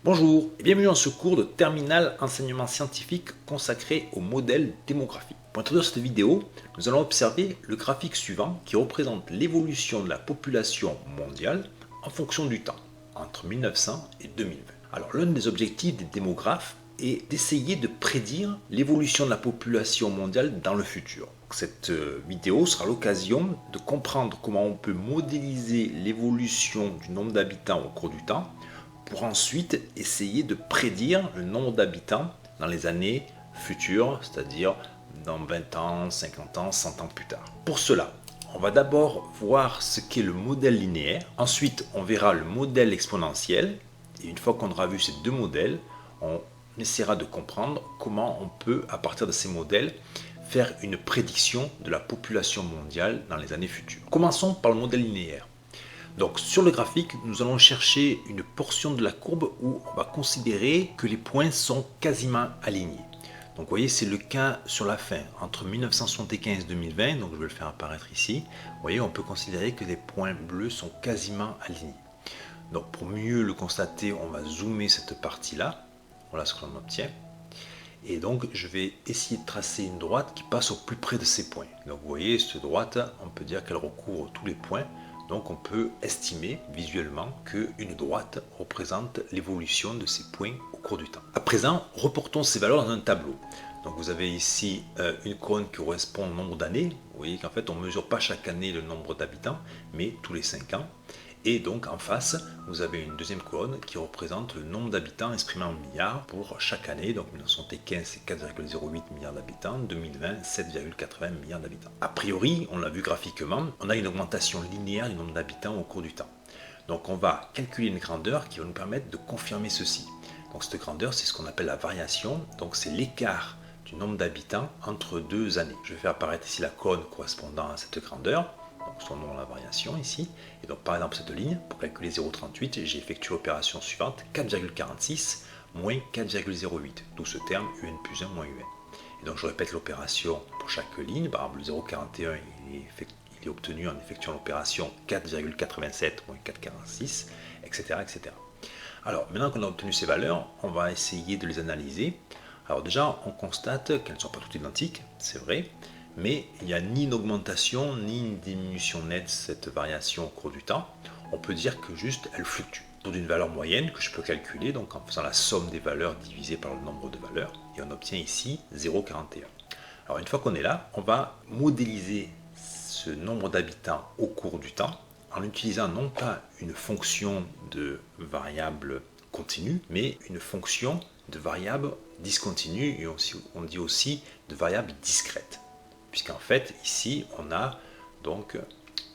Bonjour et bienvenue dans ce cours de terminal enseignement scientifique consacré au modèle démographique. Pour introduire cette vidéo, nous allons observer le graphique suivant qui représente l'évolution de la population mondiale en fonction du temps, entre 1900 et 2020. Alors l'un des objectifs des démographes est d'essayer de prédire l'évolution de la population mondiale dans le futur. Cette vidéo sera l'occasion de comprendre comment on peut modéliser l'évolution du nombre d'habitants au cours du temps pour ensuite essayer de prédire le nombre d'habitants dans les années futures, c'est-à-dire dans 20 ans, 50 ans, 100 ans plus tard. Pour cela, on va d'abord voir ce qu'est le modèle linéaire, ensuite on verra le modèle exponentiel, et une fois qu'on aura vu ces deux modèles, on essaiera de comprendre comment on peut, à partir de ces modèles, faire une prédiction de la population mondiale dans les années futures. Commençons par le modèle linéaire. Donc sur le graphique, nous allons chercher une portion de la courbe où on va considérer que les points sont quasiment alignés. Donc vous voyez, c'est le cas sur la fin, entre 1975 et 2020, donc je vais le faire apparaître ici. Vous voyez, on peut considérer que les points bleus sont quasiment alignés. Donc pour mieux le constater, on va zoomer cette partie-là. Voilà ce que l'on obtient. Et donc je vais essayer de tracer une droite qui passe au plus près de ces points. Donc vous voyez, cette droite, on peut dire qu'elle recouvre tous les points. Donc on peut estimer visuellement qu'une droite représente l'évolution de ces points au cours du temps. À présent, reportons ces valeurs dans un tableau. Donc vous avez ici une colonne qui correspond au nombre d'années. Vous voyez qu'en fait on ne mesure pas chaque année le nombre d'habitants, mais tous les 5 ans. Et donc en face, vous avez une deuxième colonne qui représente le nombre d'habitants exprimé en milliards pour chaque année. Donc 1975 c'est 4,08 milliards d'habitants, 2020 7,80 milliards d'habitants. A priori, on l'a vu graphiquement, on a une augmentation linéaire du nombre d'habitants au cours du temps. Donc on va calculer une grandeur qui va nous permettre de confirmer ceci. Donc cette grandeur, c'est ce qu'on appelle la variation, donc c'est l'écart du nombre d'habitants entre deux années. Je vais faire apparaître ici la colonne correspondant à cette grandeur. Donc son nom, la variation ici. Et donc par exemple cette ligne, pour calculer 0,38, j'ai effectué l'opération suivante, 4,46 moins 4,08, d'où ce terme UN plus 1 moins UN. Et donc je répète l'opération pour chaque ligne, par exemple le 0,41 il est obtenu en effectuant l'opération 4,87 moins 4,46, etc., etc. Alors maintenant qu'on a obtenu ces valeurs, on va essayer de les analyser. Alors déjà on constate qu'elles ne sont pas toutes identiques, c'est vrai, mais il n'y a ni une augmentation ni une diminution nette de cette variation au cours du temps. On peut dire que juste elle fluctue autour d'une valeur moyenne que je peux calculer donc en faisant la somme des valeurs divisée par le nombre de valeurs et on obtient ici 0,41. Alors une fois qu'on est là, on va modéliser ce nombre d'habitants au cours du temps en utilisant non pas une fonction de variable continue mais une fonction de variable discontinue et on dit aussi de variable discrète. Puisqu'en fait, ici, on a donc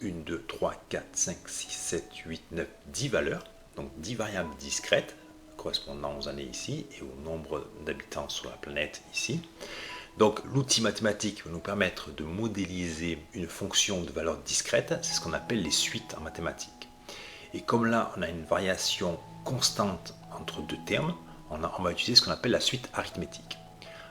1, 2, 3, 4, 5, 6, 7, 8, 9, 10 valeurs, donc 10 variables discrètes correspondant aux années ici et au nombre d'habitants sur la planète ici. Donc l'outil mathématique va nous permettre de modéliser une fonction de valeur discrète, c'est ce qu'on appelle les suites en mathématiques. Et comme là, on a une variation constante entre deux termes, on va utiliser ce qu'on appelle la suite arithmétique.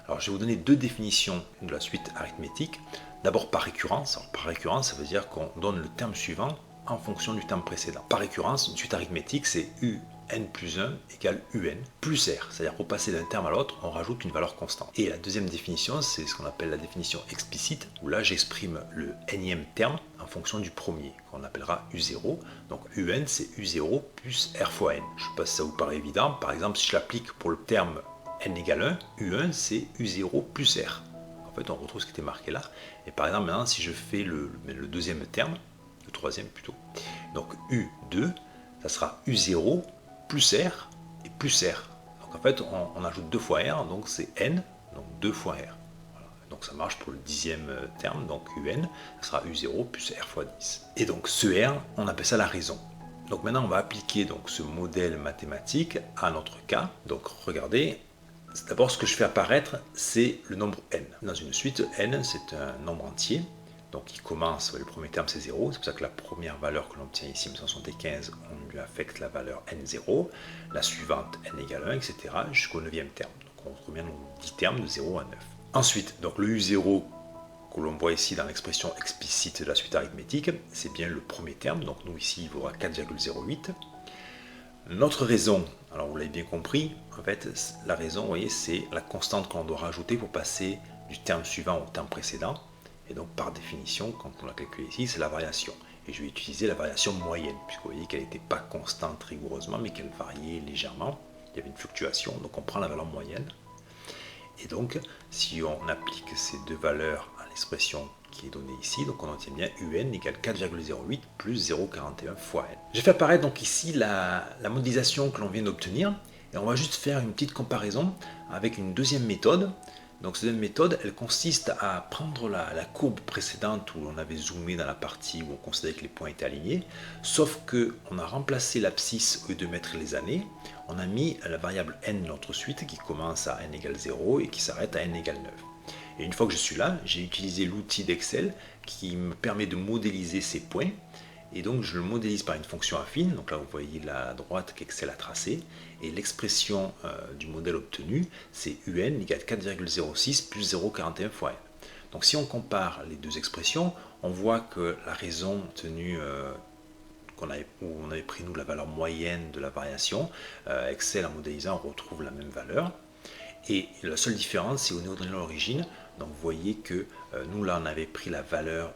Alors, je vais vous donner deux définitions de la suite arithmétique. D'abord par récurrence. Alors, par récurrence, ça veut dire qu'on donne le terme suivant en fonction du terme précédent. Par récurrence, une suite arithmétique, c'est UN plus 1 égale UN plus R. C'est-à-dire pour passer d'un terme à l'autre, on rajoute une valeur constante. Et la deuxième définition, c'est ce qu'on appelle la définition explicite, où là, j'exprime le nème terme en fonction du premier, qu'on appellera U0. Donc UN, c'est U0 plus R fois N. Je ne sais pas si ça vous paraît évident. Par exemple, si je l'applique pour le terme n égale 1, U1 c'est U0 plus R. En fait on retrouve ce qui était marqué là. Et par exemple maintenant si je fais le deuxième terme, le troisième plutôt, donc U2, ça sera U0 plus R et plus R. Donc en fait on ajoute 2 fois R, donc c'est N, donc 2 fois R. Voilà. Donc ça marche pour le dixième terme, donc UN, ça sera U0 plus R fois 10. Et donc ce R, on appelle ça la raison. Donc maintenant on va appliquer donc ce modèle mathématique à notre cas. Donc regardez, d'abord, ce que je fais apparaître, c'est le nombre n. Dans une suite, n, c'est un nombre entier. Donc, il commence, le premier terme, c'est 0. C'est pour ça que la première valeur que l'on obtient ici, 1975, on lui affecte la valeur n0. La suivante, n égale 1, etc. jusqu'au 9e terme. Donc, on retrouve bien nos 10 termes de 0 à 9. Ensuite, donc, le U0 que l'on voit ici dans l'expression explicite de la suite arithmétique, c'est bien le premier terme. Donc, nous, ici, il vaudra 4,08. Notre raison, Alors vous l'avez bien compris, en fait, la raison, vous voyez, c'est la constante qu'on doit rajouter pour passer du terme suivant au terme précédent. Et donc, par définition, quand on l'a calculé ici, c'est la variation. Et je vais utiliser la variation moyenne, puisque vous voyez qu'elle n'était pas constante rigoureusement, mais qu'elle variait légèrement. Il y avait une fluctuation, donc on prend la valeur moyenne. Et donc, si on applique ces deux valeurs à l'expression qui est donnée ici, donc on obtient bien UN égale 4,08 plus 0,41 fois N. J'ai fait apparaître donc ici la modélisation que l'on vient d'obtenir, et on va juste faire une petite comparaison avec une deuxième méthode. Donc cette deuxième méthode, elle consiste à prendre la courbe précédente où on avait zoomé dans la partie où on considérait que les points étaient alignés, sauf qu'on a remplacé l'abscisse au lieu de mettre les années, on a mis la variable n de notre suite qui commence à n égale 0 et qui s'arrête à n égale 9. Et une fois que je suis là, j'ai utilisé l'outil d'Excel qui me permet de modéliser ces points. Et donc je le modélise par une fonction affine. Donc là vous voyez la droite qu'Excel a tracée. Et l'expression du modèle obtenu, c'est UN égale 4,06 plus 0,41 fois N. Donc si on compare les deux expressions, on voit que la raison obtenue où on avait pris nous la valeur moyenne de la variation, Excel en modélisant on retrouve la même valeur. Et la seule différence, c'est au niveau de l'origine. Donc vous voyez que nous là on avait pris la valeur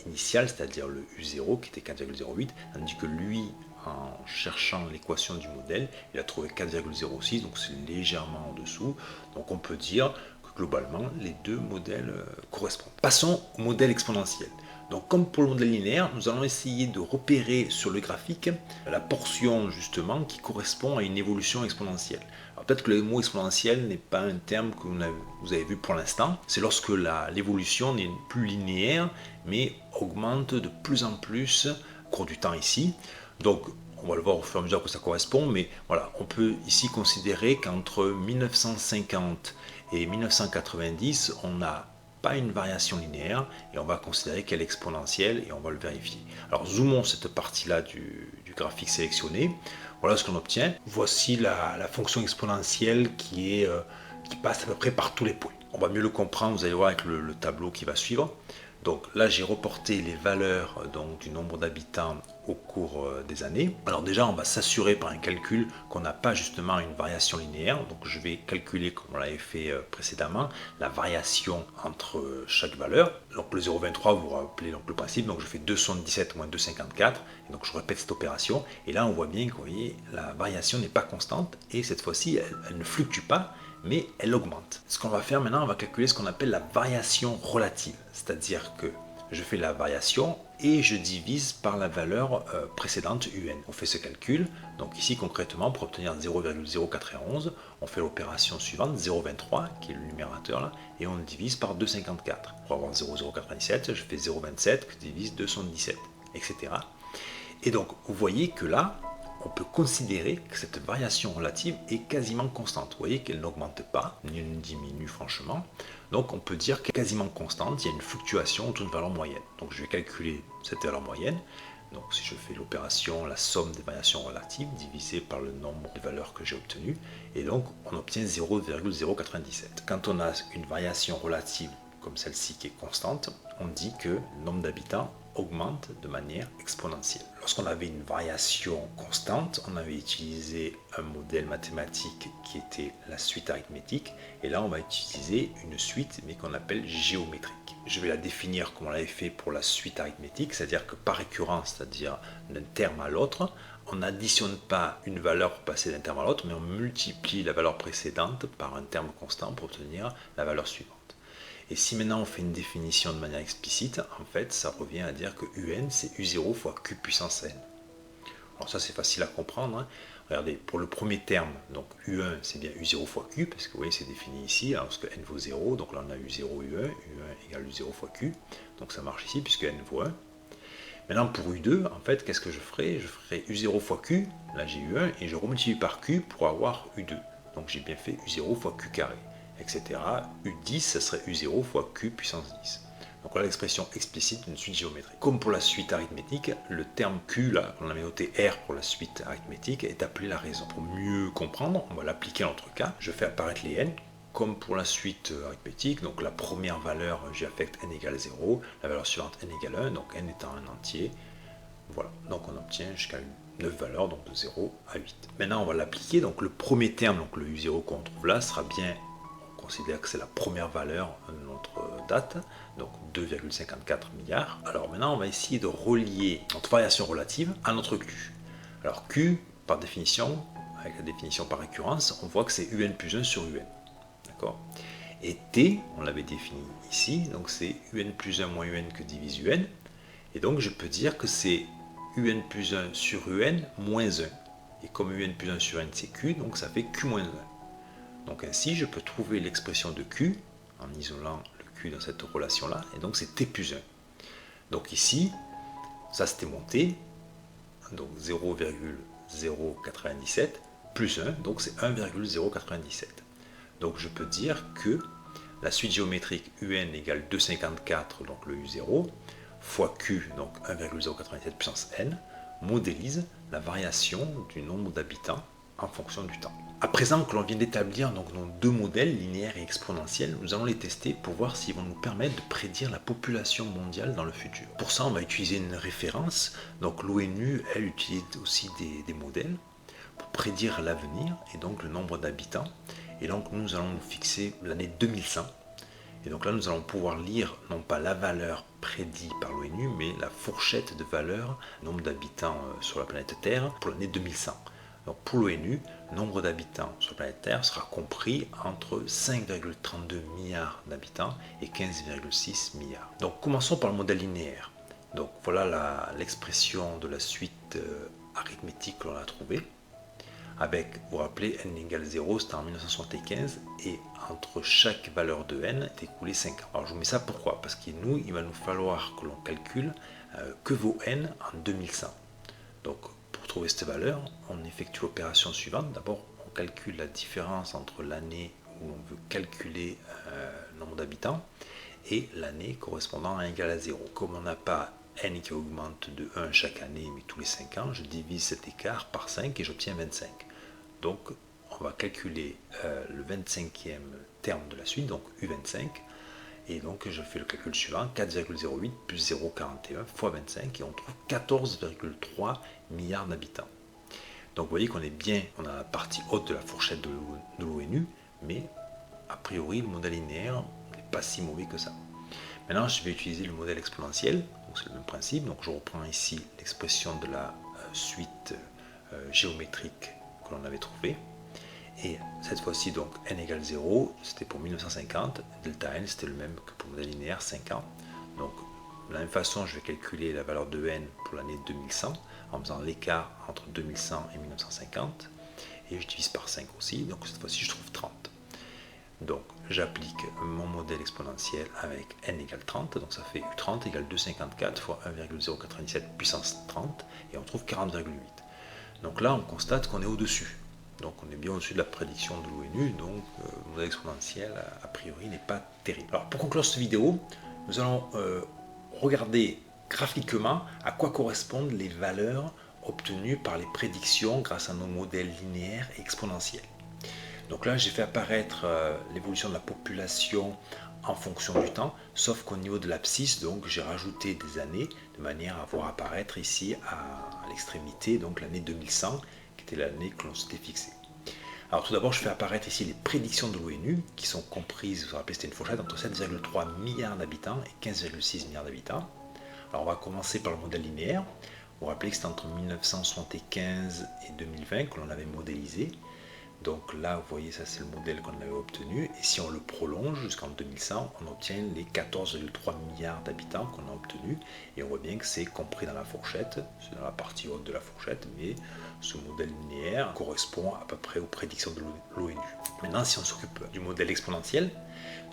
initiale, c'est-à-dire le U0 qui était 4,08, tandis que lui, en cherchant l'équation du modèle, il a trouvé 4,06, donc c'est légèrement en dessous. Donc on peut dire que globalement les deux modèles correspondent. Passons au modèle exponentiel. Donc comme pour le modèle linéaire, nous allons essayer de repérer sur le graphique la portion justement qui correspond à une évolution exponentielle. Alors peut-être que le mot exponentiel n'est pas un terme que vous avez vu pour l'instant. C'est lorsque l'évolution n'est plus linéaire mais augmente de plus en plus au cours du temps ici. Donc on va le voir au fur et à mesure que ça correspond, mais voilà, on peut ici considérer qu'entre 1950 et 1990, on n'a pas une variation linéaire et on va considérer qu'elle est exponentielle et on va le vérifier. Alors zoomons cette partie-là du graphique sélectionné. Voilà ce qu'on obtient. Voici la fonction exponentielle qui passe à peu près par tous les points. On va mieux le comprendre, vous allez voir avec le tableau qui va suivre. Donc là, j'ai reporté les valeurs du nombre d'habitants au cours des années. Alors déjà, on va s'assurer par un calcul qu'on n'a pas justement une variation linéaire. Donc je vais calculer, comme on l'avait fait précédemment, la variation entre chaque valeur. Donc le 0,23, vous vous rappelez donc, le principe. Donc je fais 2,77 moins 2,54. Et donc je répète cette opération. Et là, on voit bien que vous voyez, la variation n'est pas constante. Et cette fois-ci, elle ne fluctue pas, mais elle augmente. Ce qu'on va faire maintenant, on va calculer ce qu'on appelle la variation relative. C'est-à-dire que je fais la variation et je divise par la valeur précédente UN. On fait ce calcul, donc ici concrètement pour obtenir 0,091, on fait l'opération suivante, 0,23 qui est le numérateur là, et on le divise par 2,54. Pour avoir 0,097, je fais 0,27 que je divise 2,17, etc. Et donc vous voyez que là, on peut considérer que cette variation relative est quasiment constante. Vous voyez qu'elle n'augmente pas, ni ne diminue franchement. Donc on peut dire qu'elle est quasiment constante, il y a une fluctuation autour d'une valeur moyenne. Donc je vais calculer cette valeur moyenne. Donc si je fais l'opération, la somme des variations relatives divisée par le nombre de valeurs que j'ai obtenues, et donc on obtient 0,097. Quand on a une variation relative comme celle-ci qui est constante, on dit que le nombre d'habitants augmente de manière exponentielle. Lorsqu'on avait une variation constante, on avait utilisé un modèle mathématique qui était la suite arithmétique, et là on va utiliser une suite mais qu'on appelle géométrique. Je vais la définir comme on l'avait fait pour la suite arithmétique, c'est-à-dire que par récurrence, c'est-à-dire d'un terme à l'autre, on n'additionne pas une valeur pour passer d'un terme à l'autre, mais on multiplie la valeur précédente par un terme constant pour obtenir la valeur suivante. Et si maintenant on fait une définition de manière explicite, en fait, ça revient à dire que UN, c'est U0 fois Q puissance N. Alors ça, c'est facile à comprendre. Hein. Regardez, pour le premier terme, donc U1, c'est bien U0 fois Q, parce que vous voyez, c'est défini ici, alors, parce que N vaut 0, donc là on a U0, U1, U1 égale U0 fois Q, donc ça marche ici, puisque N vaut 1. Maintenant, pour U2, en fait, qu'est-ce que je ferai? Je ferai U0 fois Q, là j'ai U1, et je remultiplie par Q pour avoir U2. Donc j'ai bien fait U0 fois Q carré, etc. U10, ça serait U0 fois Q puissance 10. Donc voilà l'expression explicite d'une suite géométrique. Comme pour la suite arithmétique, le terme Q, là, on avait noté R pour la suite arithmétique, est appelé la raison. Pour mieux comprendre, on va l'appliquer à notre cas. Je fais apparaître les n, comme pour la suite arithmétique. Donc la première valeur, j'y affecte n égale 0, la valeur suivante n égale 1, donc n étant un entier. Voilà, donc on obtient jusqu'à 9 valeurs, donc de 0 à 8. Maintenant, on va l'appliquer. Donc le premier terme, donc le U0 qu'on trouve là, sera bien, on considère que c'est la première valeur de notre date, donc 2,54 milliards. Alors maintenant, on va essayer de relier notre variation relative à notre Q. Alors Q, par définition, avec la définition par récurrence, on voit que c'est UN plus 1 sur UN. D'accord ? Et T, on l'avait défini ici, donc c'est UN plus 1 moins UN que divise UN. Et donc je peux dire que c'est UN plus 1 sur UN moins 1. Et comme UN plus 1 sur N c'est Q, donc ça fait Q moins 1. Donc ainsi je peux trouver l'expression de Q en isolant le Q dans cette relation-là, et donc c'est T plus 1. Donc ici, ça c'était mon T, donc 0,097 plus 1, donc c'est 1,097. Donc je peux dire que la suite géométrique UN égale 2,54, donc le U0, fois Q, donc 1,097 puissance N, modélise la variation du nombre d'habitants en fonction du temps. À présent que l'on vient d'établir donc nos deux modèles, linéaires et exponentiels, nous allons les tester pour voir s'ils vont nous permettre de prédire la population mondiale dans le futur. Pour ça, on va utiliser une référence. Donc l'ONU, elle utilise aussi des modèles pour prédire l'avenir et donc le nombre d'habitants. Et donc nous allons nous fixer l'année 2100. Et donc là, nous allons pouvoir lire non pas la valeur prédite par l'ONU, mais la fourchette de valeur, nombre d'habitants sur la planète Terre pour l'année 2100. Donc pour l'ONU, le nombre d'habitants sur la planète Terre sera compris entre 5,32 milliards d'habitants et 15,6 milliards. Donc commençons par le modèle linéaire. Donc voilà l'expression de la suite arithmétique que l'on a trouvée. Avec, vous vous rappelez, n égale 0, c'était en 1975, et entre chaque valeur de n est écoulé 5 ans. Alors je vous mets ça pourquoi ? Parce qu'il va nous falloir que l'on calcule que vaut n en 2100. Donc pour trouver cette valeur, on effectue l'opération suivante. D'abord, on calcule la différence entre l'année où on veut calculer le nombre d'habitants et l'année correspondant à n égale à 0. Comme on n'a pas n qui augmente de 1 chaque année, mais tous les 5 ans, je divise cet écart par 5 et j'obtiens 25. Donc, on va calculer le 25e terme de la suite, donc U25, et donc je fais le calcul suivant, 4,08 plus 0,41 fois 25, et on trouve 14,3 milliards d'habitants. Donc vous voyez qu'on est bien, on a la partie haute de la fourchette de l'ONU, mais a priori le modèle linéaire n'est pas si mauvais que ça. Maintenant, je vais utiliser le modèle exponentiel, donc c'est le même principe. Donc je reprends ici l'expression de la suite géométrique que l'on avait trouvée. Et cette fois-ci, donc n égale 0, c'était pour 1950, delta n c'était le même que pour le modèle linéaire, 5 ans. Donc de la même façon, je vais calculer la valeur de n pour l'année 2100 en faisant l'écart entre 2100 et 1950. Et je divise par 5 aussi, donc cette fois-ci je trouve 30. Donc j'applique mon modèle exponentiel avec n égale 30, donc ça fait U30 égale 2,54 fois 1,097 puissance 30, et on trouve 40,8. Donc là on constate qu'on est au-dessus. Donc on est bien au-dessus de la prédiction de l'ONU, donc le modèle exponentiel a priori n'est pas terrible. Alors pour conclure cette vidéo, nous allons regarder graphiquement à quoi correspondent les valeurs obtenues par les prédictions grâce à nos modèles linéaires et exponentiels. Donc là, j'ai fait apparaître l'évolution de la population en fonction du temps, sauf qu'au niveau de l'abscisse, donc j'ai rajouté des années de manière à voir apparaître ici à l'extrémité, donc l'année 2100, qui était l'année que l'on s'était fixée. Alors tout d'abord, je fais apparaître ici les prédictions de l'ONU, qui sont comprises, vous vous rappelez, c'était une fourchette entre 7,3 milliards d'habitants et 15,6 milliards d'habitants. Alors on va commencer par le modèle linéaire. Vous vous rappelez que c'était entre 1975 et 2020 que l'on avait modélisé. Donc là, vous voyez, ça c'est le modèle qu'on avait obtenu. Et si on le prolonge jusqu'en 2100, on obtient les 14,3 milliards d'habitants qu'on a obtenus. Et on voit bien que c'est compris dans la fourchette, c'est dans la partie haute de la fourchette, mais ce modèle linéaire correspond à peu près aux prédictions de l'ONU. Maintenant, si on s'occupe du modèle exponentiel,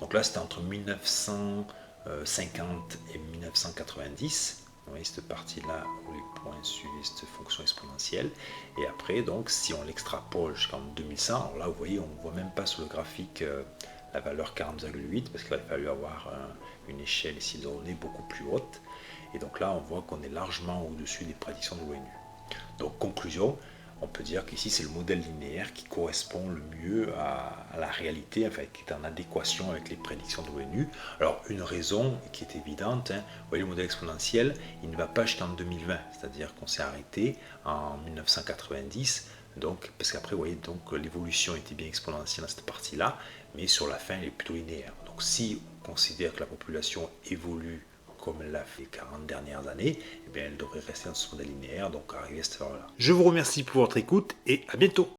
donc là c'était entre 1950 et 1990. Vous voyez cette partie-là où les points suivent cette fonction exponentielle. Et après, donc, si on l'extrapole jusqu'en 2100, alors là, vous voyez, on ne voit même pas sur le graphique la valeur 40,8 parce qu'il va fallu avoir une échelle ici de données beaucoup plus haute. Et donc là, on voit qu'on est largement au-dessus des prédictions de l'ONU. Donc, conclusion, on peut dire qu'ici c'est le modèle linéaire qui correspond le mieux à la réalité, enfin qui est en adéquation avec les prédictions de l'ONU. Alors une raison qui est évidente, vous voyez le modèle exponentiel, il ne va pas jusqu'en 2020, c'est-à-dire qu'on s'est arrêté en 1990, donc, parce qu'après vous voyez donc l'évolution était bien exponentielle dans cette partie-là, mais sur la fin elle est plutôt linéaire. Donc si on considère que la population évolue comme elle l'a fait les 40 dernières années, eh bien, elle devrait rester dans ce modèle linéaire, donc arriver à cette valeur-là. Je vous remercie pour votre écoute et à bientôt.